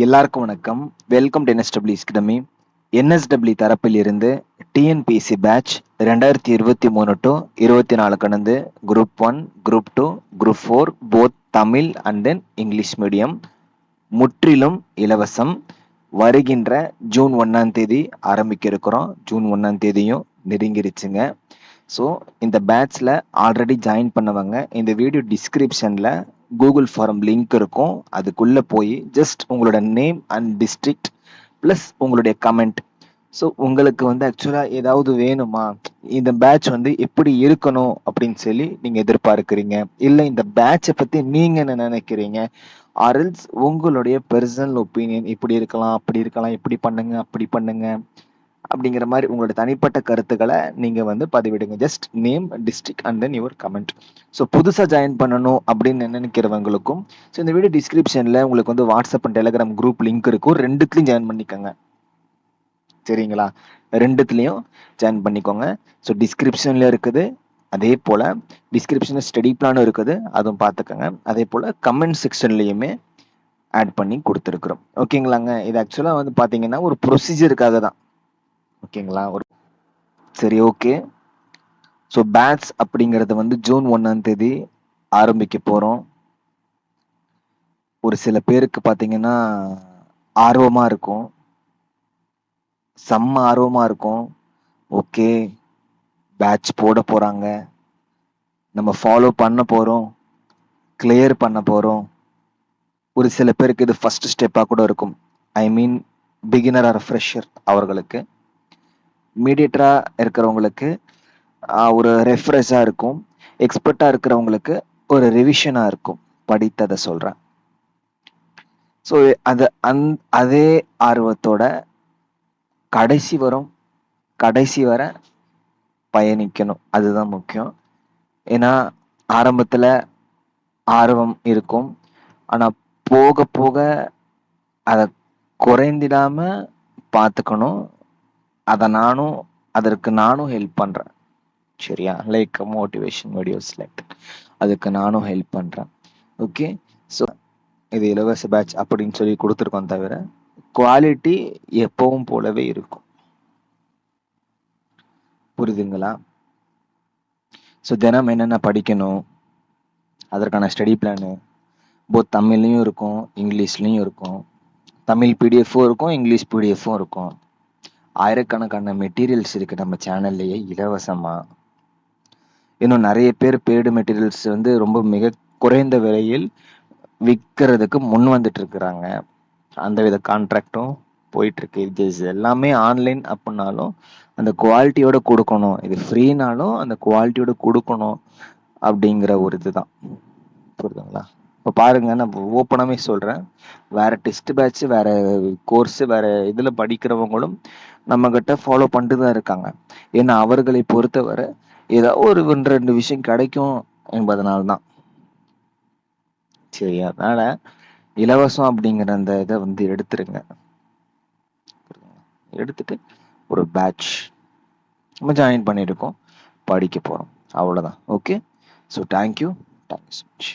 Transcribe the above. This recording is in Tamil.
எல்லாருக்கும் வணக்கம். Welcome to NSW academy. NSW தரப்பில் இருந்து டிஎன்பிஎஸ்சி பேட்ச் 2023 டு 24 கடந்து group 1, group 2, group 4 both Tamil and then English medium முற்றிலும் இலவசம். வருகின்ற ஜூன் 1ஆம் தேதி ஆரம்பிக்க இருக்கிறோம். ஜூன் 1ஆம் தேதியும் நெருங்கிருச்சுங்க. ஸோ இந்த பேட்ச்ல ஆல்ரெடி ஜாயின் பண்ணவங்க இந்த வீடியோ டிஸ்கிரிப்ஷன்ல கூகுள் ஃபார்ம் லிங்க் இருக்கும். அதுக்குள்ள போய் ஜஸ்ட் உங்களோட நேம் அண்ட் டிஸ்ட்ரிக்ட் ப்ளஸ் உங்களுடைய கமெண்ட். ஸோ உங்களுக்கு ஆக்சுவலாக ஏதாவது வேணுமா, இந்த பேட்ச் எப்படி இருக்கணும் அப்படின்னு சொல்லி நீங்கள் எதிர்பார்க்குறீங்க, இல்லை இந்த பேட்சை பற்றி நீங்கள் என்ன நினைக்கிறீங்க, ஆர்எல்ஸ் உங்களுடைய பர்சனல் ஒப்பீனியன் இப்படி இருக்கலாம் அப்படி இருக்கலாம், இப்படி பண்ணுங்க அப்படி பண்ணுங்க அப்படிங்கிற மாதிரி உங்களோட தனிப்பட்ட கருத்துக்களை நீங்க பதிவிடுங்க. Just name, district and then your comment. So புதுசாக ஜாயின் பண்ணணும் அப்படின்னு நினைக்கிறவங்களுக்கும் ஸோ இந்த வீடியோ டிஸ்கிரிப்ஷன்ல உங்களுக்கு WhatsApp and Telegram group link இருக்கும். ரெண்டுத்துலையும் ஜாயின் பண்ணிக்கோங்க. சரிங்களா? ரெண்டுத்துலையும் ஜாயின் பண்ணிக்கோங்க. ஸோ டிஸ்கிரிப்ஷன்ல இருக்குது, அதே போல டிஸ்கிரிப்ஷன்ல ஸ்டடி பிளானும் இருக்குது, அதுவும் பார்த்துக்கோங்க. அதே போல கமெண்ட் செக்ஷன்லயுமே ஆட் பண்ணி கொடுத்துருக்குறோம். ஓகேங்களாங்க? இது ஆக்சுவலாக பார்த்தீங்கன்னா ஒரு ப்ரொசீஜருக்காக தான். ஓகேங்களா? சரி, ஓகே. ஸோ பேட்ச் அப்படிங்கிறது ஜூன் 1ஆம் தேதி ஆரம்பிக்க போகிறோம். ஒரு சில பேருக்கு பார்த்தீங்கன்னா ஆர்வமாக இருக்கும், செம்ம ஆர்வமாக இருக்கும். ஓகே, பேட்ச் போட போகிறாங்க, நம்ம ஃபாலோ பண்ண போகிறோம், கிளியர் பண்ண போகிறோம். ஒரு சில பேருக்கு இது ஃபர்ஸ்ட் ஸ்டெப்பாக கூட இருக்கும். ஐ மீன் பிகினர் ஆர் ஃப்ரெஷர் அவர்களுக்கு. மீடியேட்டரா இருக்கிறவங்களுக்கு ஒரு ரெஃப்ரெஷா இருக்கும். எக்ஸ்பர்ட்டா இருக்கிறவங்களுக்கு ஒரு ரிவிஷனா இருக்கும். படித்ததை சொல்றேன். ஸோ அதே ஆர்வத்தோட கடைசி வர பயணிக்கணும். அதுதான் முக்கியம். ஏன்னா ஆரம்பத்துல ஆர்வம் இருக்கும், ஆனா போக போக அதை குறைந்திடாம பார்த்துக்கணும். அதற்கு நானும் ஹெல்ப் பண்றேன். சரியா? லைக் மோட்டிவேஷன் வீடியோஸ் லைக் அதுக்கு நானும் ஹெல்ப் பண்றேன். ஓகே, ஸோ இது இலவச பேட்ச் அப்படின்னு சொல்லி கொடுத்துருக்கோம், தவிர குவாலிட்டி எப்பவும் போலவே இருக்கும். புரியுதுங்களா? ஸோ தினம் என்னென்ன படிக்கணும், அதற்கான ஸ்டடி பிளானு போத் தமிழ்லையும் இருக்கும், இங்கிலீஷ்லையும் இருக்கும். தமிழ் பிடிஎஃப்பும் இருக்கும், இங்கிலீஷ் பிடிஎஃப்பும் இருக்கும். ஆயிரக்கணக்கான மெட்டீரியல்ஸ் இருக்கு நம்ம சேனல்லையே இலவசமா. இன்னும் நிறைய பேர் பெய்டு மெட்டீரியல்ஸ் ரொம்ப மிக குறைந்த விலையில் விற்கிறதுக்கு முன் வந்துட்டு இருக்கிறாங்க. அந்த வித கான்ட்ராக்டும் போயிட்டு இருக்கு. இது எல்லாமே ஆன்லைன் அப்படின்னாலும் அந்த குவாலிட்டியோட கொடுக்கணும். இது ஃப்ரீனாலும் அந்த குவாலிட்டியோட கொடுக்கணும் அப்படிங்கிற ஒரு இதுதான். புரியுதுங்களா? இப்போ பாருங்க, நான் ஓப்பனாவே சொல்றேன், வேற டெஸ்ட் பேட்ச், வேற கோர்ஸ், வேற இதுல படிக்கிறவங்களும் நம்ம கிட்ட ஃபாலோ பண்ணிட்டு தான் இருக்காங்க. ஏன்னா அவர்களை பொறுத்தவரை ஏதாவது ஒரு 2 விஷயம் கிடைக்கும் என்பதனால்தான். சரி, அதனால இலவசம் அப்படிங்கிற அந்த இதை எடுத்துருங்க. எடுத்துட்டு ஒரு பேட்ச் நம்ம ஜாயின் பண்ணியிருக்கோம், படிக்க போறோம், அவ்வளவுதான். Okay, so thank you so much.